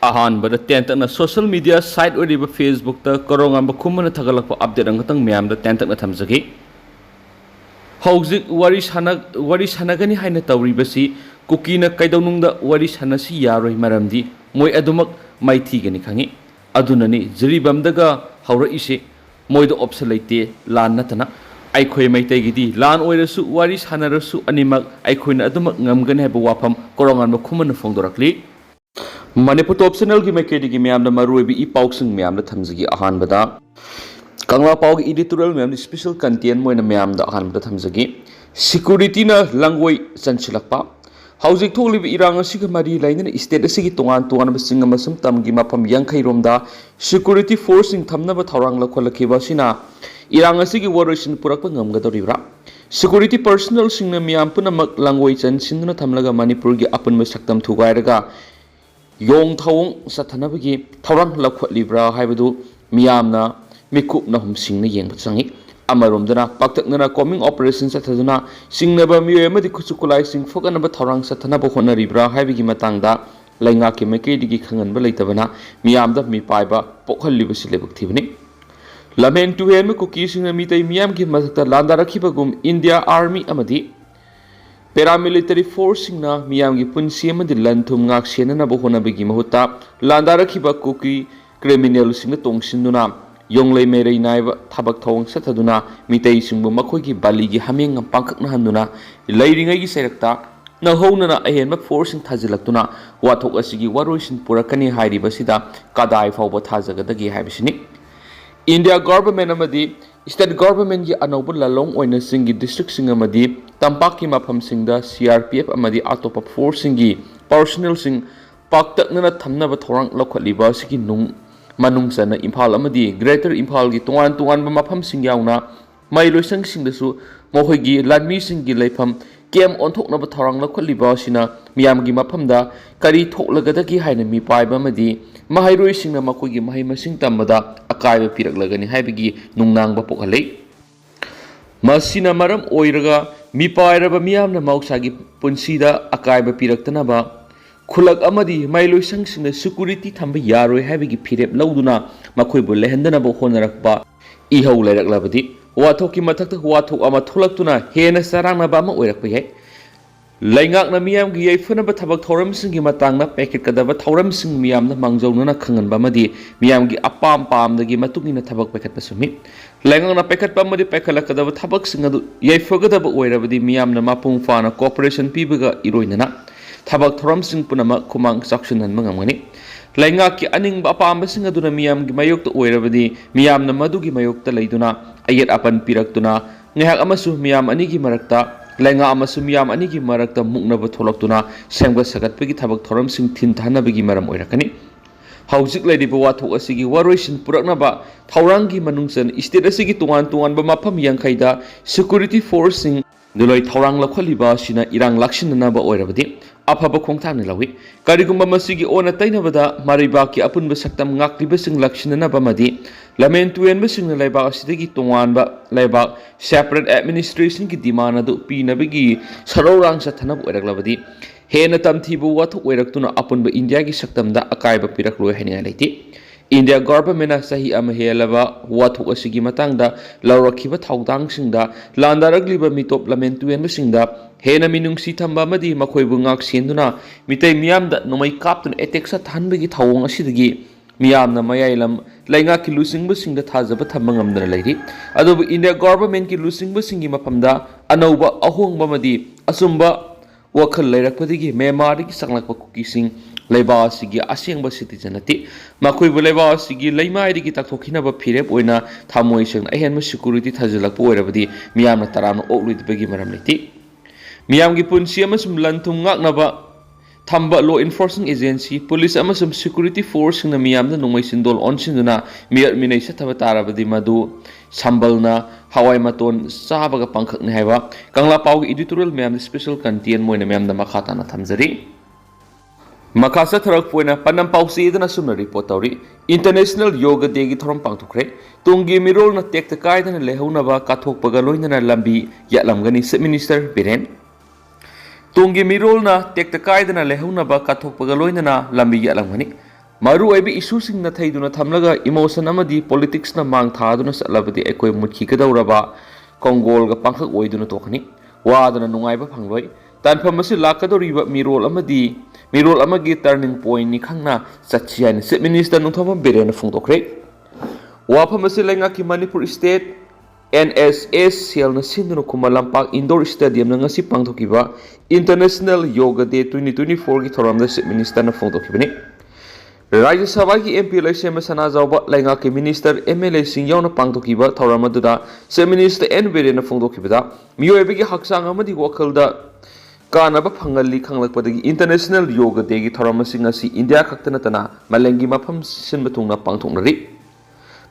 अहानबद तेंतकना social media site ओरिबा Facebook ता करोंगांबा खुमना थगलकपा update अंगतंग म्यामदा तेंतकना थमजगी हौजिक वारी सानगनी हाइना तौरिबसी कुकीना कैदौनुंगदा वारी सानसी यारोय मरमदी मोय अदुमक माइथीगनी खंगी अदुननी जरिबमदगा हौरइसे मोयदो ऑप्शन लेते लान नतना आइखोय मैतैगिदी लान ओइरसु वारी सानरसु अनिमक आइखोयना अदुमक ngमगनी हाइबा वाफम करोंगांबा खुमना फोंदोरकली मणिपुर टॉप चैनल की मैकेडी मैम मरुबी इ पाउसिंग मैम थमजगी अहानबदा कंगला पाव की एडिटोरियल मैम स्पेशल कंटेंट मोइना मैम अहानबदा थमजगी सिक्योरिटी ना लंगोई चंसिलक्पा हौजिक थोलिबि इरांग असिग मरी लाइनना स्टेट असिगी तोंगान तोंगान बसिंग मसम तमगी मफम यांखैरोमदा सिक्योरिटी फोर्सिंग थमनबा थौरांग लखोलखिबा सिना इरांग असिगी वॉरेशन पुरकपा ngमगदोरिब्रा सिक्योरिटी पर्सनल सिंगना मैम पुनमक लंगोई चंसिंदना थमलगा मणिपुर की अपन सक्तम थुगायरगा योंग थाउंग सथनबगी थौरांग लखोलिब्रा हाइबदु मियामना मिकुपना हुमसिंगना येंग चंगी अमरोमदना पाक्तकना कॉमिंग ऑपरेशन सथदुना सिंगनबा मियोय अमदि खुचुकुलाइ सिंग फोकनबा थौरांग सथनबा होनरिब्रा हाइबगी मतंगदा लैंगा के मैकेडिगी खंगनबा लेतबना मियामदा मिपाइबा पोखलिबसि लेबुक्थिबनि लमेन टुहेम कुकी सिंगना मितै मियाम की मथक्ता लांदारखिबगुम इंडिया आर्मी अमदि पैरामिलिटरी फोर्सिंगना मियाम की पुंसी अमदि लंथुम ngak senanaba honabagi mahuta landarakhiba kuki criminal singna tongsinuna yonglei merei naiba thabak thawang sathaduna mitei singbu makhoi ki bali gi hameng pangkhakna handuna leiringai gi serakta na hounana ahenba forcing thajilaktuna wathok asigi waroisin purakani hairibasida kadai fawba thajagadagi haibisini India government amadi state government की अनौब ललोंग ओइना सिंगी district सिंग अमदी तंपाक की मफम सिंगदा CRPF अमदी अतोप force सिंगी personal सिंग पाक्तकना थमनब थौरांग लखलिबा सिगी नुंग मनुंगसना Imphal अमदी greater Imphal की तोंगान तोंगान मफम सिंग याउना माइलोइसंग सिंगदसु मोहगी लादमी सिंगी लेफम केम ओंथोकनब थौरांग लखलिबा सिना मियाम की मफमदा करी थोकलगदगी हाइना मी पाइबा अमदी महाइरोइ सिंगना मखोगी महाइ मसिंग तमदा अकायब पिरकलगनी हाइबगी नुंगनांगबा पोखले मसिना मरम ओइरगा मिपाइरबा मियामना मौसागी पुंसीदा अकायब पिरक्तनबा खुलक अमदी माइलोइसंग सिंगना security थंबा यारोय हाइबगी फिरेप लौदुना मखोइबु लेहंदनबा होनरकबा इहौ लेरकलबदी वाथोकी मथक्ता वाथोक अमा थोलक्तुना हेना सरांगनबा अमा ओइरकबा याय लैंगाकना मियामगी याइफनबा थबक थौरमसिंगी मतंगना पैकेटकदबा थौरमसिंग मियामना मांगजौनना खंगनबा मदी मियामगी अपाम पामदगी मतुंगिना थबक पैकेटपा सुमि लैंगाकना पैकेटपा मदी पैखलकदबा थबकसिंग अदु याइफगदबा ओइरबदी मियामना मापुंग फाना कोऑपरेशन पीबगा इरोइनना थबक थौरमसिंग पुनमा खुमांग सक्शनन मंगमगनी लैंगाकी अनिंग अपामबसिंग अदुना मियामगी मायोक्ता ओइरबदी मियामना मदुगी मायोक्ता लैदुना अयत अपन पिरक्तुना ngahak amasu miyam anigi marakta लैंगा मियाम अनिगी मरक्ता मुक्नब थोलक्तुना सेमगा सगतपगी थबक थौरमसिंग थिनथानबगी मरम ओइरकनी हौजिक लैरिबा वाथोक असिगी वारोइसिन पुरकनबा थौरांगी मनुंगसन स्टेट असिगी तोंगान तोंगानबा मफम यांखैदा सिक्योरिटी फोर्सिंग दुलै थौरांग लखलिबा सिना इरांग लाक्सिननबा ओइरबदी अफब खोंथांनि लवी करिगुंबा मसिगी ओना तैनबदा मारिबाकी अपुनबा सक्तम ngakliबसिंग लाक्सिननबा मदि लमेन तुएनबसिंग लैबा असिदगी तोंगानबा लैबा सेपरेट एडमिनिस्ट्रेशन की डिमांड अदु पीनबगी सरौरांग सथनब ओइरकलबदी हेना तमथीबु वाथोक ओइरक्तुना अपुनबा इंडिया की सक्तमदा अकायबा पिरकलोय हैनिंगा लैति इंडिया गवर्नमेंट सही हेलबा वाथोक असिगी मतंगदा लौरखिबा थौदांगसिंगदा लांदारगलिबा मिटोप लमेन तुएनबसिंगदा हेना मिनुंगसी थंबा मदी मखोइबु ngak सेंदुना मितै मियामदा नोमै कापतुन एटेक्सा थानबगी थौंग असिदगी मियामना मयाइलम लैंगा की लुसिंगबसिंगदा थाजबा थंबंगमदना लैरि अदुबु इंडिया गवर्नमेंट की लुसिंगबसिंगी मफमदा अनौबा अहोंगबा मदी असुंबा वखल लैरकपदगी मेमारगी संगलकपा कुकीसिंग लैबासिगी असेंगबा सिटीजन नति मखोइबु लैबासिगी लैमाइदगी तकथोखिनबा फिरेप ओइना थामोइसिंग अहेनम सिक्योरिटी थाजलकपा ओइरबदी मियामना तरामना ओक्लुइदबगी मरम लैति मियामगी पुंसी अमसुम लंथुम ngaknaba थंबा लॉ एनफोर्सिंग एजेंसी पुलिस अमसुम सिक्योरिटी फोर्स सिंगना मियामना नोंगैसिंदोल ऑनसिंदुना मियर मिनै सथबा ताराबदी मदु संबलना हवाई मतोन चाबगा पंखकने हाइबा कंगला पावगी एडिटोरियल मैम स्पेशल कंटेंट मोइना मैमदा मखाताना थमजरी मखासा थरक पोइना पन्नम पाउसीदना सुमना रिपोर्ट तौरी इंटरनेशनल योगा डे की थोरम पांगथुखरे तुंगी मिरोलना टेक्ता कायदना लेहौनबा काथोकपगा लोइनना लंबी यालमगनी सब मिनिस्टर बिरेन तुंगी मिरोलना टेक्ता कायदना लेहौनबा काथोकपगा लोइनना लंबी यालमगनी maru aibi issue sing na thaiduna thamlaga emotion amadi politics na mang thaduna satlabadi ekoi mutkhi kadawraba kongol ga pangkhak oiduna tokani wadana nungaiba phangloi tanpham asi lakadoriba mirol amagi turning point ni khangna sachian chief minister nungthom berena phungdokre wafam asi lenga ki Manipur state NSS Sial na sinduna kumalampak indoor stadium na ngasi pangthokiba International Yoga Day 2024 ki thoramda chief minister na phungdokibani Rajya Sabha ki MP election sana jawba lenga ki minister MLA sing yauna pangthokiba thoramaduna chief minister N Berena phungdokibada miyoibe ki haksang amadi wakhalda kanaba phangali khanglakpadagi International Yoga Day ki thoramasing asi India khaktana tana malengi mafam sinbatungna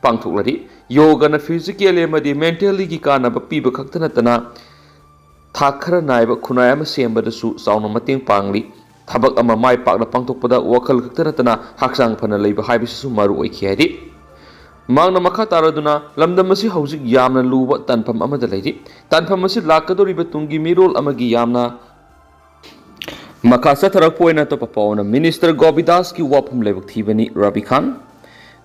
pangthoklari yoga na physically amadi mentally ki kanaba piba khaktana tana thakhara naiba khunayama sembadasu sauna mating pangli thabak ama mai pakna pangthokpada wakhal khaktana tana haksang phana leiba haibisu maru oikhi hadi mangna makha taraduna lamdam asi hojik yamna luba tanpham amada leidi tanpham asi lakadoriba tungi mirol amagi yamna makha satharak poina to papauna minister Gobidas ki wapum lebak thibani Rabi Khan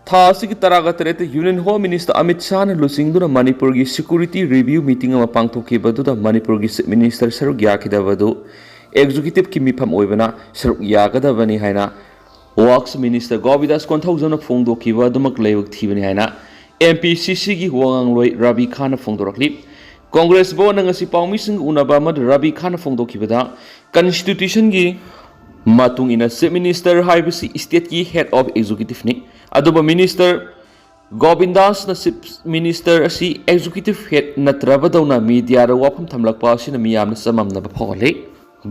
tha asi ki taraga terete union home minister Amit Shah na lusingduna Manipur gi security review meeting ama pangthokibadu da Manipur gi minister Saruk Yakidabadu executive ki mifam oibana Saruk Yakadabani haina works minister Gobidas konthauजना phongdokiba dumak leibak thibani haina MPCC gi wangangloi Rabi Khan na phongdorakli Congress bo na ngasi paumi sing unaba mad Rabi Khan phongdokibada constitution gi matung ina chief minister haibisi state ki head of executive ni aduba minister Govindas na chief minister asi executive head natrabadawna media ra wafam thamlakpa asina miyamna samamna ba phole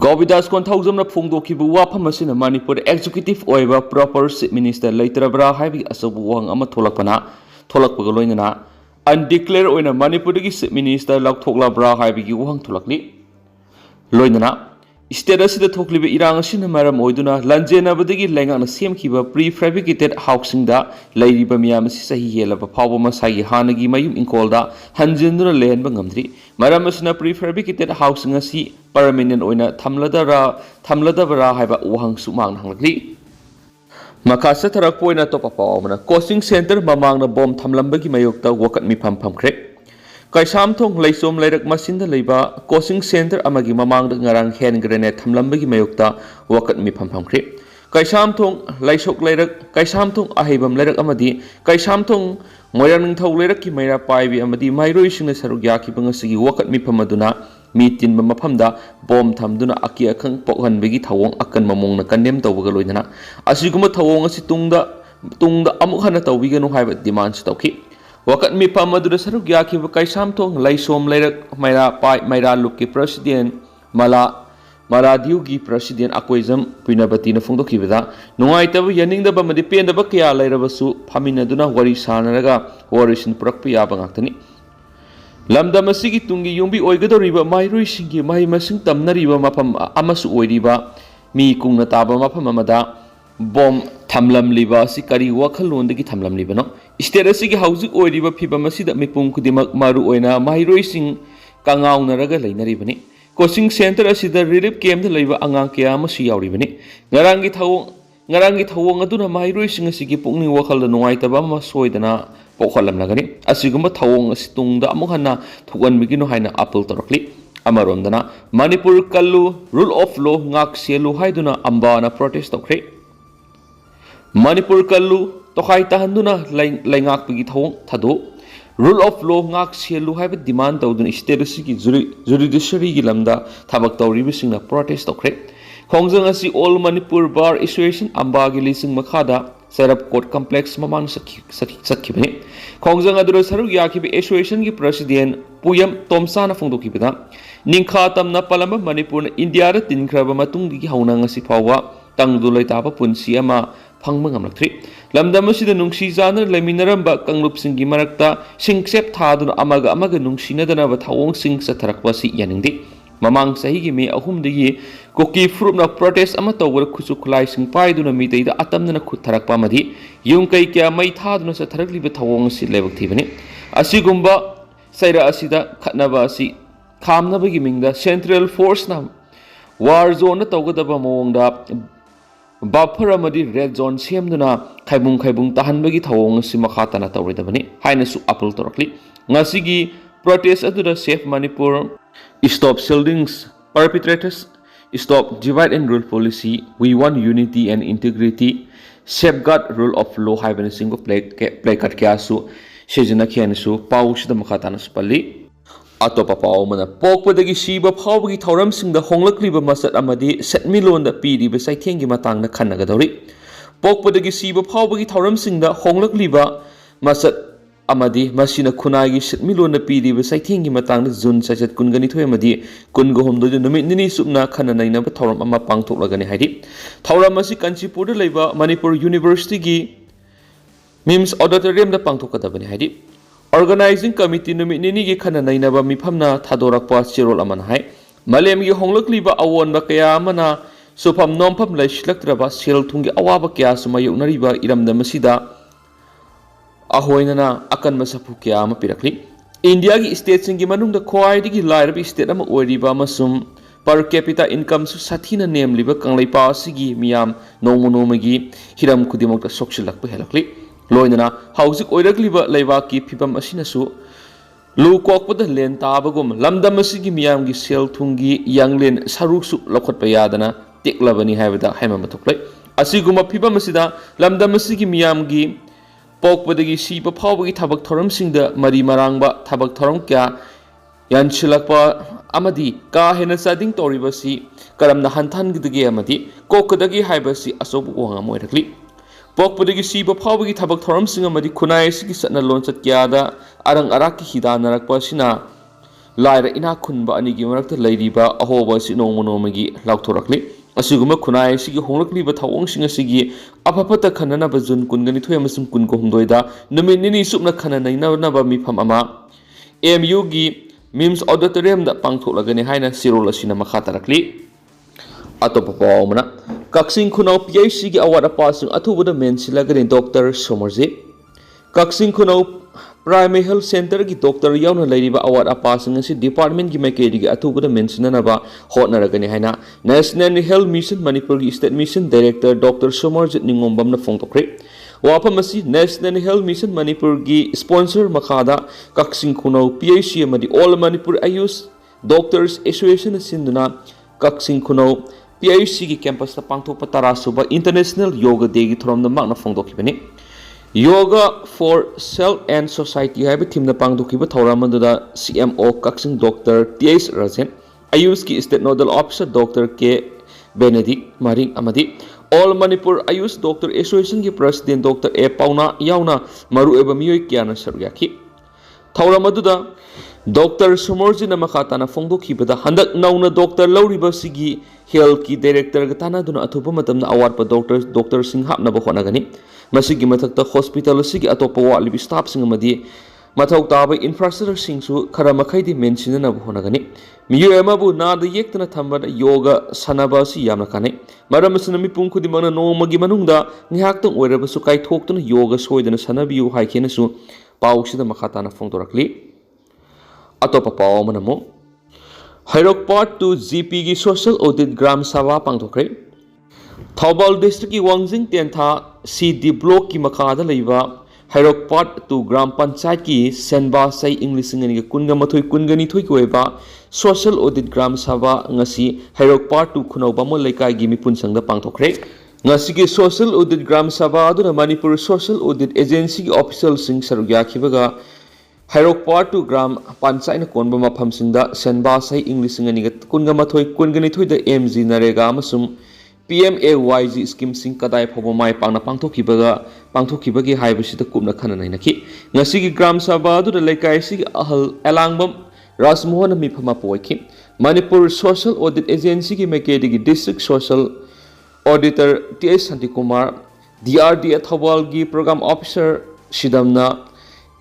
Govindas konthauजना phongdokibu wafam asina Manipur executive oiba proper chief minister leitrabra haibi asabu wang ama tholakpaga loinana undeclared oina Manipur gi chief minister laukthokla haibi gi wang tholakli loinana state asida thokliba irang asina maram oiduna lanjenabadagi lengana semkiba prefabricated housing da leiriba miyam si sahi helaba phawba masagi hanagi mayum inkolda hanjenduna lehenba ngamdri maram asina prefabricated housing asi permanent oina thamladabara haiba wahang sumang hanglakli makasa tharak poina to papawmana coaching center mamangna bom thamlambagi mayokta wakat mi phamkhre Kaisam thong leisom leirak masinda leiba coaching center amagi mamangda ngarang hand grenade thamlambagi mayokta wakat mi phamkhre kaisam thong laisok leirak kaisam thong ahibam leirak amadi kaisam thong moirang thau leirak ki maira paibi amadi mairoi singna saruk yaki bangasigi wakat mi phamaduna mi tin mafamda bom thamduna aki akhang pokhanbegi thawong akan mamongna kandem tawbaga loinana asiguma thawong asi tungda amuk hana tawbiganu haiba demand tawki wakat mi pamadura saruk yaki kaisam thong laisom leirak maira lukki president maladiu gi president akoizam puinabati na phongdokibada nungaitaba yaningdaba madi pendaba kya leirabasu phaminaduna wari sanaraga warisin purakpa yaba ngaktani lamdam asigi tungi yumbi oigadoriba mairoi singi mai masing tamnariba mafam amasu oiriba mi kungna taba mafam amada bom thamlamliba asi kari wakhalondagi thamlamliba no state asigi hauzik oiriba phibam asida mipum kudimak maru oina mairoi sing kangaunaraga leinaribani coaching center asida relief camp da leiba angang kya amasu yauribani ngarangi thawong aduna mairoi sing asigi pukning wakhalda nungaitaba ma soidana pokhalamnagani asigumba thawong asi tungda amukhanna thuganbigino haina appeal torakli amarondana Manipur kallu rule of law ngak selu haiduna ambana protest tokre Manipur kallu tokhai tahanduna laingak pigi thawong thado rule of law ngak selu haiba demand tawduna state asigi judiciary gi lamda thabak tawribisingna protest tokre khongjang asi all Manipur bar association amba gi lising makhada Serap Court Complex mamang sakhibani khongjang adura saruk yakibi association gi president Puyam Tomsana phongdokibada ningkha tamna palamba Manipur na India ra tinkraba matung gi haunang asi phawa tangdulai taba punsi ama phangma ngamlaktri lamdam asida nungsi jana leminaramba kanglup singi marakta singsep thaduna amaga nungsinadana ba thawong sing satharakwa si yaningdi mamang sahi gi me ahumdagi Kuki fruit na protest ama tawar khusu khulai sing paiduna mi teida atamna khutharakpa madi yung kai kya mai thaduna satharakliba thawong si lebak thibani asigumba saira asida khatnaba asi khamnabagi mingda central force na war zone na tawgadaba mawongda buffer amadi red zone semduna खाइबुंग ताहनबगी थवोंग असि मखा तना तौरदबनी हाइनसु appeal तौरकली ngasi protest adura Save Manipur, Stop Shieldings Perpetrators, Stop Divide and Rule Policy, We Want Unity and Integrity, Safeguard Rule of Law haibana singo play card kyasu sejana khiansu paush da makhatana spali atopa paw mana pokpadagi siba phawgi thoram singda honglakliba masat amadi setmilon da pidi be saithengi matang na khanaga dori pokpadagi siba phawgi thoram singda honglakliba masat amadi masina khunagi setmilon na pidi be saithengi matang na jun sajat kungani thoi amadi kungo homdo ju numit nini subna khana naina ba thoram amma pangthok lagani haidi thoram asi kanchipur da leiba Manipur University gi MIMS auditorium da pangthok kadabani haidi Organizing Committee numit nini gi khana naina ba miphamna thadorakpa chirol aman hai malem gi honglakliba awon ba kaya amana sufam nompham laislaktraba sel thungi awaba kya sumayunari ba iramda masida ahoinana akan masapu kya ama pirakli India gi state singi manungda khwai gi lairabi state ama oiriba masum per capita income su sathina nemliba kanglaipa sigi miyam nomonomagi hiram khudimokta soksilakpa helakli loinana hauzik oirakliba leibaki phibam asinasu lu kokpada len tabagum lamdam asigi miyam gi sel thungi yanglen saruksu lokhatpa yadana teklabani haibada haima mathuklai asiguma phibam asida lamdam asigi miyam gi pokpadagi siba phawbagi thabak thoram singda mari marangba thabak thoram kya yanchilakpa amadi ka hena sading toribasi karamna hanthan gidagi amadi kokadagi haibasi asobu wanga moirakli pokpadagi siba phawbagi thabak thoram singa amadi khunai sigi satna lonsat kyada arang araki hidanarakpa sina laira ina khunba anigi marakta leiriba ahoba si nomonomagi lauthorakli asiguma khunai sigi honglakliba thawong singa sigi apapata khanana bajun kungani thoi amasum kun ko humdoida numit nini supna khanana na ba mifam ama MU gi MIMS auditorium da pangtholagani haina sirol asina makha tarakli atopa pawmana Kaksing Khunau PIC gi award apasing athubuda mensilagani Dr. Somerji Kaksing Khunau Primary Health Center gi Dr. Yauna Lairiba award apasing asi department gi mekedi gi athubuda mensinana ba hotnaragani haina National Health Mission Manipur gi State Mission Director Dr. Somerji ningombam na phongtokre wapamasi National Health Mission Manipur gi sponsor makhada Kaksing Khunau PIC amadi All Manipur Ayush Doctors Association sinduna Kaksing Khunau PIC gi campus ta pangthokpa tarasuba International Yoga Day gi thoramna makna phongdokhibani Yoga for Self and Society haiba thimna pangdokhiba thoramanduda CMO Kaksing Dr. TS Rajan Ayush gi State Nodal Officer Dr. K Benedict Maring amadi All Manipur Ayush Doctor Association gi President Dr. A Pauna yauna maru eba miyoi kyana saryaki thouramaduda Dr. Somerji na makhatana phongdokhibada handak nauna Dr. Lauriba sigi Health ki Director gatana duna athupa matamna award pa Dr. Singh hapna ba khonagani masigi mathakta hospital sigi atopa walibi staff sing amadi mathau taba infrastructure singsu khara makhaidi mentionana ba khonagani miyo emabu na da yektana thambada yoga sanaba si yamna kane maramasna mi pungkhudi mangna nomagi manungda ngihaktang oiraba su kai thoktuna yoga soidana sanabiu haikena su pausida makhatana phongdorakli atopa paw manamo Hairok Part 2 GP gi Social Audit Gram Sabha pangthokre Thobal District ki Wangjing Tentha CD Block ki makhada leiba Hairok Part 2 Gram Panchayat ki Senba Sai English ngani kunga mathoi kungani thoi koiba Social Audit Gram Sabha ngasi Hairok Part 2 khunau bamol leikai gi mipun sangda pangthokre ngasi ki Social Audit Gram Sabha aduna Manipur Social Audit Agency ki official sing sarugya khibaga Hairok Part 2 Gram Panchayat na konba mafam singda Senba Sai English ngani kunga mathoi kungani thoi da MG Narega amasum PMAYG scheme sing kadai phobo mai pangna pangthokibagi haibasida kupna khana nainaki ngasigi gram sabha adu laikai sigi ahal elangbam Rasmohan mi phama poiki Manipur Social Audit Agency ki mekedi gi District Social Auditor TS Santikumar DRD Thawal gi Program Officer Sidamna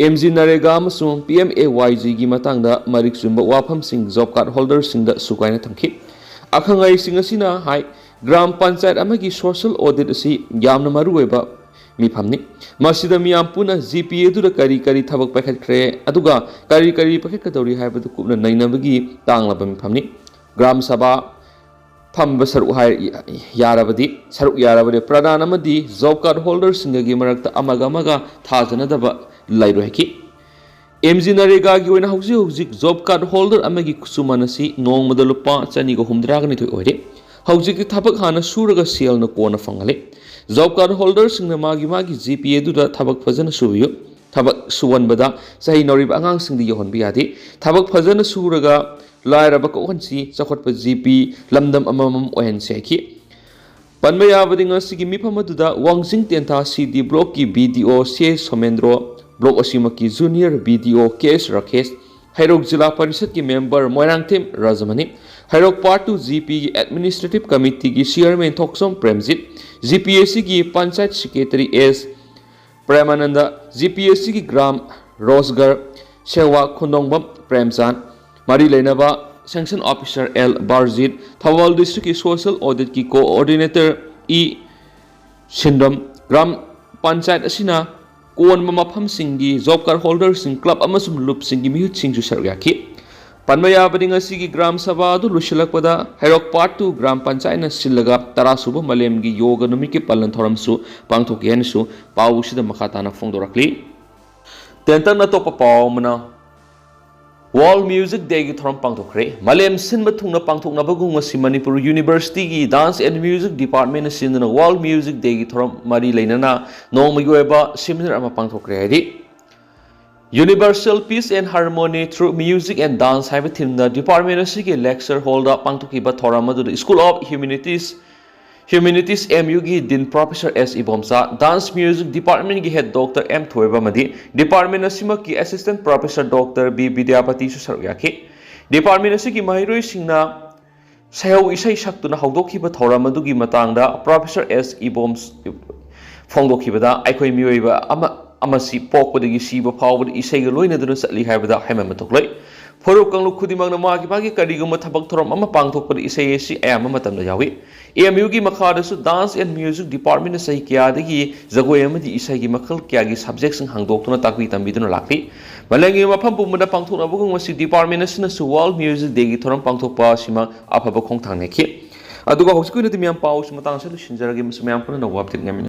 MG Narega amasung PMAYG gi matangda marik sumba wafam sing job card holders sing da sukaina thamki akhangai sing asina hai Gram Panchayat amagi social audit asi yamna maruweba mifamni masida miyam puna GPA du kari thabak pakhatkre aduga kari pakhatkadori haibadu kupna nainabagi tanglaba mifamni Gram Sabha ꯐꯝꯕ ꯁꯔꯨꯛ ꯌꯥꯔꯕꯗꯤ ꯁꯔꯨꯛ ꯌꯥꯔꯕꯗꯤ ꯄ꯭ꯔꯙꯥꯟ ꯑꯃꯗꯤ job card ꯍꯣꯜꯗꯔꯁꯤꯡꯒꯤ ꯃꯔꯛꯇ ꯑꯃꯒ ꯊꯥꯖꯅꯗꯕ ꯂꯩꯔꯣꯏ ꯍꯥꯏꯈꯤ MG ꯅꯔꯦꯒꯥꯒꯤ ꯑꯣꯏꯅ ꯍꯧꯖꯤꯛ ꯍꯧꯖꯤꯛ ꯖꯣꯕ ꯀꯥꯔꯗ ꯍꯣꯜꯗꯔ ꯑꯃꯒꯤ ꯈꯨꯠꯁꯨꯃꯟ ꯑꯁꯤ ꯅꯣꯡꯃꯗ ꯂꯨꯄꯥ 262 ꯑꯣꯏꯔꯦ ꯍꯧꯖꯤꯛꯇꯤ ꯊꯕꯛ ꯍꯥꯟꯅ ꯁꯨꯔꯒ ꯁꯦꯜꯅ ꯀꯣꯟꯅ ꯐꯪꯍꯜꯂꯤ ꯖꯣꯕ ꯀꯥꯔꯗ ꯍꯣꯜꯗꯔꯁꯤꯡꯅ ꯃꯥꯒꯤ GPA ꯑꯗꯨꯗ ꯊꯕꯛ ꯐꯖꯅ ꯁꯨꯕꯤꯌꯨ ꯊꯕꯛ ꯁꯨꯍꯟꯕꯗ ꯆꯍꯤ ꯅꯧꯔꯤꯕ ꯑꯉꯥꯡꯁꯤꯡꯗ ꯌꯧꯍꯟꯕ ꯌꯥꯗꯦ ꯊꯕꯛ ꯐꯖꯅ ꯁꯨꯔꯒ ꯂꯥꯏꯔꯕ ꯀꯣꯛꯍꯟꯁꯤ ꯆꯥꯎꯈꯠꯄ GP ꯂꯝꯗꯝ ꯑꯃꯃꯝ ꯑꯣꯏꯍꯟꯁꯤ ꯍꯥꯏꯈꯤ ꯄꯟꯕ ꯌꯥꯕꯗꯤ ꯉꯁꯤꯒꯤ ꯃꯤꯐꯝ ꯑꯗꯨꯗ ꯋꯥꯡꯖꯤꯡ ꯇꯦꯟꯊꯥ CD ꯕ꯭ꯂꯣꯛꯀꯤ BDO C ꯁꯣꯃꯦꯟꯗ꯭ꯔꯣ ब्लॉक असीमकी जूनियर BDO केस राकेश हैरोक जिला परिषद की मेंबर मोयरांगथेम राजमणि हैरोक पार्ट 2 GP की एडमिनिस्ट्रेटिव कमिटी की चेयरमैन थोक्सोम प्रेमजित GPSC की panchayat secretary S Premananda GPSC की ग्राम रोजगर सेवा खुंदोंबम प्रेमचांद मरी लेनबा सेंक्शन ऑफिसर L बारजीत थवाल डिस्ट्रिक्ट की सोशल ऑडिट की कोऑर्डिनेटर E सिंडम ग्राम पंचायत असीना कोन मफम सिंगी जॉब कार्ड होल्डर सिंग क्लब अमसुम लुप सिंगी मिहुत सिंग सरग याखी पन्बा याबदि ngasi ग्राम सभा अदु लुसिलकपदा हैरोक पार्ट 2 ग्राम पंचायत न सिलगा तरासुब मलेमगी योग नुमिकी पलन थोरमसु पांगथोकी हेनसु पाउसिदा मखाताना फोंदोरकली तेंतन न तोप पावमना वर्ल्ड म्यूजिक डे की थोरम पांगथोखरे मलेम सिनब थुंगना पांगथोकनाबगु ngasi मणिपुर यूनिवर्सिटी की डांस एंड म्यूजिक डिपार्टमेंट सिनना वर्ल्ड म्यूजिक डे की थोरम मरी लेनना नोंमगी ओइबा सेमिनार अमा पांगथोखरे हाइदि universal peace and harmony through music and dance हाइबा थीमना डिपार्टमेंट असि लेक्चर हॉल दा पांगथोकिबा थोरम अदु स्कूल ऑफ ह्यूमैनिटीज MU की dean professor S Ibomcha dance music department की head doctor M थोइबामदी department Asima की assistant professor doctor B Vidyapati सु सरग याखी डिपार्टमेंट असि की महिरोइ सिंगना सयौ इसै सक्तुना हौदोखिबा थोरम अदुगी मतांगदा प्रोफेसर S इबोम्स फोंदोखिबदा आइखोइ मियोइबा अमसी पोकपदगी सीबा फावबद इसैग लोइनदुना चटली हाइबदा हाइमा मतोक्लै फोरुक कंगलु खुदिमंगना मागी करिगुम थबक थोरम अमा पांगथोकपद इसै एसि अयाम मतमदा यावी MU की मखादसु डांस एंड म्यूजिक डिपार्टमेंट सही क्यादगी जगोय अमदी इसै की मखल क्यागी सब्जेक्ट सिंग हांगदोक्तुना ताकवी तंबिदुना लाखली मलेंगी मफम पुमदा पांगथोकनाबगु ngasi डिपार्टमेंट असुनसु वर्ल्ड म्यूजिक डे की थोरम पांगथोकपा सिमा अफब खोंथांगनेखि अदुगा हौसिकुनति मियाम पाउस मतांग सलु सिनजरगे मसु मियाम पुना नवाब तिगनामि